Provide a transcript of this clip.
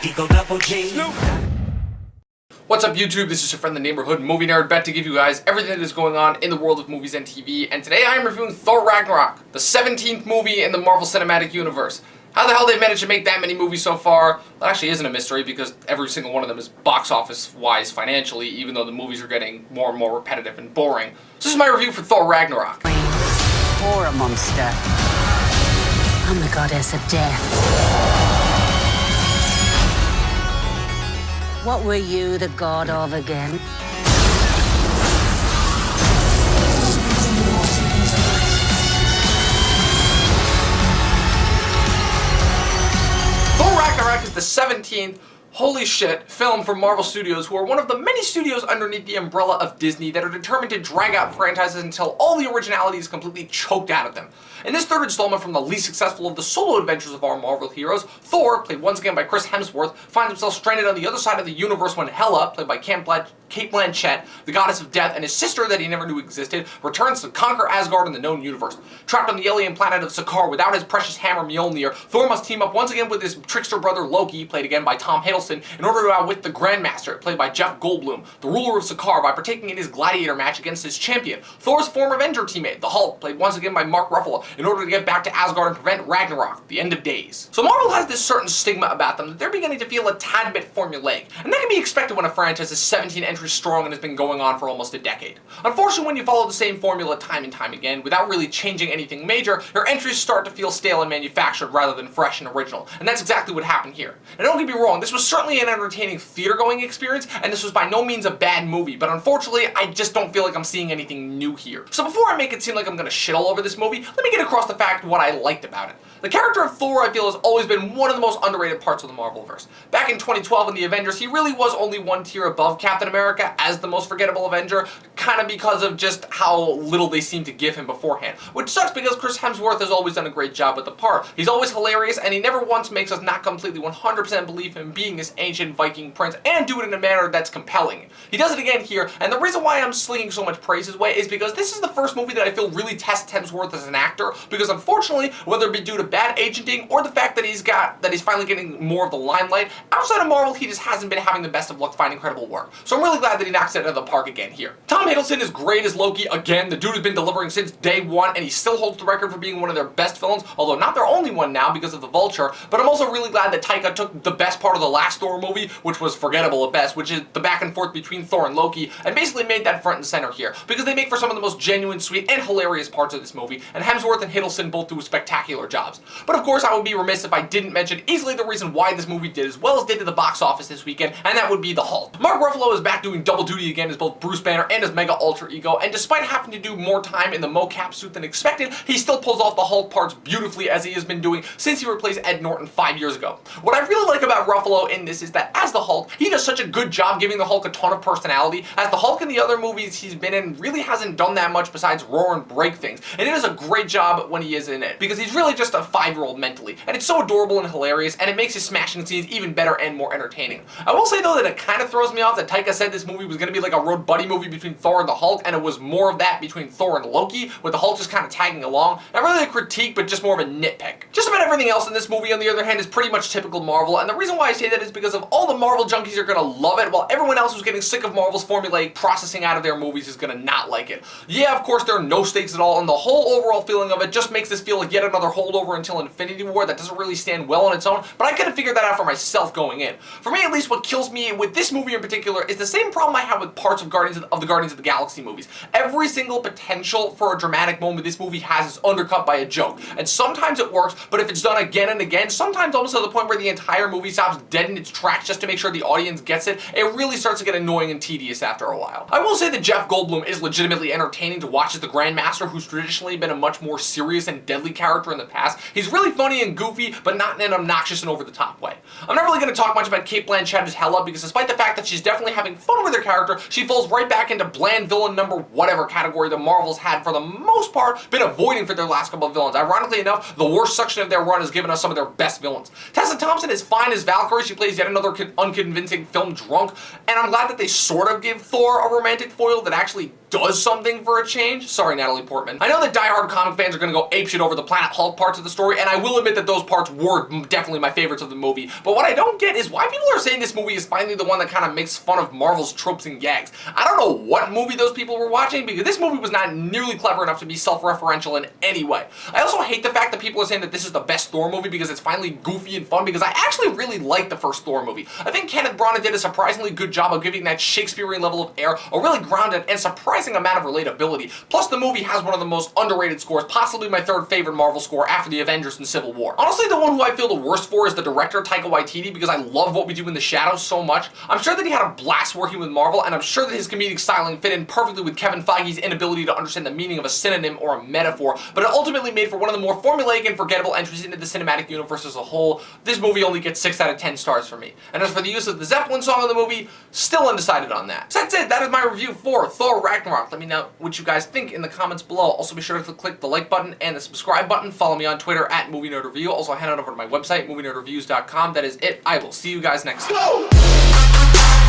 Eagle double G. What's up YouTube, this is your friend the neighborhood movie nerd, back to give you guys everything that is going on in the world of movies and TV, and today I am reviewing Thor Ragnarok, the 17th movie in the Marvel Cinematic Universe. How the hell they've managed to make that many movies so far, that actually isn't a mystery because every single one of them is box office wise financially, even though the movies are getting more and more repetitive and boring. So this is my review for Thor Ragnarok. Or a monster. I'm the goddess of death. What were you the god of again? Thor Ragnarok is the 17th, holy shit, film from Marvel Studios, who are one of the many studios underneath the umbrella of Disney that are determined to drag out franchises until all the originality is completely choked out of them. In this third installment from the least successful of the solo adventures of our Marvel heroes, Thor, played once again by Chris Hemsworth, finds himself stranded on the other side of the universe when Hela, played by Cate Blanchett, the goddess of death, and his sister that he never knew existed, returns to conquer Asgard in the known universe. Trapped on the alien planet of Sakaar without his precious hammer Mjolnir, Thor must team up once again with his trickster brother Loki, played again by Tom Hiddleston, in order to outwit the Grandmaster, played by Jeff Goldblum, the ruler of Sakaar, by partaking in his gladiator match against his champion, Thor's former Avenger teammate, the Hulk, played once again by Mark Ruffalo, in order to get back to Asgard and prevent Ragnarok, the end of days. So Marvel has this certain stigma about them that they're beginning to feel a tad bit formulaic, and that can be expected when a franchise is 17 entries strong and has been going on for almost a decade. Unfortunately, when you follow the same formula time and time again, without really changing anything major, your entries start to feel stale and manufactured rather than fresh and original, and that's exactly what happened here. And don't get me wrong, this was certainly an entertaining theater-going experience, and this was by no means a bad movie, but unfortunately, I just don't feel like I'm seeing anything new here. So before I make it seem like I'm gonna shit all over this movie, let me get across the fact what I liked about it. The character of Thor, I feel, has always been one of the most underrated parts of the Marvelverse. Back in 2012 in the Avengers, he really was only one tier above Captain America as the most forgettable Avenger, kind of because of just how little they seemed to give him beforehand. Which sucks because Chris Hemsworth has always done a great job with the part. He's always hilarious, and he never once makes us not completely 100% believe him being this ancient Viking prince, and do it in a manner that's compelling. He does it again here, and the reason why I'm slinging so much praise his way is because this is the first movie that I feel really tests Hemsworth as an actor, because unfortunately, whether it be due to bad agenting or the fact that he's finally getting more of the limelight, outside of Marvel, he just hasn't been having the best of luck finding credible work. So I'm really glad that he knocks it out of the park again here. Tom Hiddleston is great as Loki again. The dude has been delivering since day one, and he still holds the record for being one of their best villains, although not their only one now because of the Vulture. But I'm also really glad that Taika took the best part of the last Thor movie, which was forgettable at best, which is the back and forth between Thor and Loki, and basically made that front and center here, because they make for some of the most genuine, sweet, and hilarious parts of this movie, and Hemsworth and Hiddleston both do spectacular jobs. But of course, I would be remiss if I didn't mention easily the reason why this movie did as well as did to the box office this weekend, and that would be the Hulk. Mark Ruffalo is back doing double duty again as both Bruce Banner and his mega alter ego, and despite having to do more time in the mocap suit than expected, he still pulls off the Hulk parts beautifully as he has been doing since he replaced Ed Norton 5 years ago. What I really like about Ruffalo in this is that as the Hulk, he does such a good job giving the Hulk a ton of personality. As the Hulk in the other movies he's been in really hasn't done that much besides roar and break things, and it does a great job when he is in it, because he's really just a 5-year-old mentally, and it's so adorable and hilarious, and it makes his smashing scenes even better and more entertaining. I will say though that it kind of throws me off that Taika said this movie was going to be like a road buddy movie between Thor and the Hulk, and it was more of that between Thor and Loki, with the Hulk just kind of tagging along. Not really a critique, but just more of a nitpick. Just about everything else in this movie, on the other hand, is pretty much typical Marvel, and the reason why I say that is because of all the Marvel junkies are going to love it, while everyone else who's getting sick of Marvel's formulaic processing out of their movies is going to not like it. Yeah, of course, there are no stakes at all, and the whole overall feeling of it just makes this feel like yet another holdover until Infinity War that doesn't really stand well on its own, but I could have figured that out for myself going in. For me, at least, what kills me with this movie in particular is the same problem I have with parts of the Guardians of the Galaxy movies. Every single potential for a dramatic moment this movie has is undercut by a joke, and sometimes it works, but if it's done again and again, sometimes almost to the point where the entire movie stops dead in its tracks just to make sure the audience gets it, it really starts to get annoying and tedious after a while. I will say that Jeff Goldblum is legitimately entertaining to watch as the Grandmaster, who's traditionally been a much more serious and deadly character in the past. He's really funny and goofy, but not in an obnoxious and over-the-top way. I'm not really going to talk much about Cate Blanchett as Hela, because despite the fact that she's definitely having fun with her character, she falls right back into bland villain number whatever category the Marvels had for the most part been avoiding for their last couple of villains. Ironically enough, the worst section of their run has given us some of their best villains. Tessa Thompson is fine as Valkyrie. She plays yet another unconvincing film drunk, and I'm glad that they sort of give Thor a romantic foil that actually does something for a change. Sorry, Natalie Portman. I know that diehard comic fans are gonna go apeshit over the Planet Hulk parts of the story, and I will admit that those parts were definitely my favorites of the movie, but what I don't get is why people are saying this movie is finally the one that kind of makes fun of Marvel's tropes and gags. I don't know what movie those people were watching, because this movie was not nearly clever enough to be self-referential in any way. I also hate the fact that people are saying that this is the best Thor movie because it's finally goofy and fun, because I actually really liked the first Thor movie. I think Kenneth Branagh did a surprisingly good job of giving that Shakespearean level of air a really grounded and surprising amount of relatability. Plus, the movie has one of the most underrated scores, possibly my third favorite Marvel score after the Avengers and Civil War. Honestly, the one who I feel the worst for is the director, Taika Waititi, because I love What We Do in the Shadows so much. I'm sure that he had a blast working with Marvel, and I'm sure that his comedic styling fit in perfectly with Kevin Feige's inability to understand the meaning of a synonym or a metaphor, but it ultimately made for one of the more formulaic and forgettable entries into the cinematic universe as a whole. This movie only gets 6 out of 10 stars for me. And as for the use of the Zeppelin song in the movie, still undecided on that. So that's it. That is my review for Thor Ragnarok. Let me know what you guys think in the comments below. Also be sure to click the like button and the subscribe button. Follow me on Twitter at Movie Nerd Review. Also head on over to my website, movienerdreviews.com. That is it. I will see you guys next time.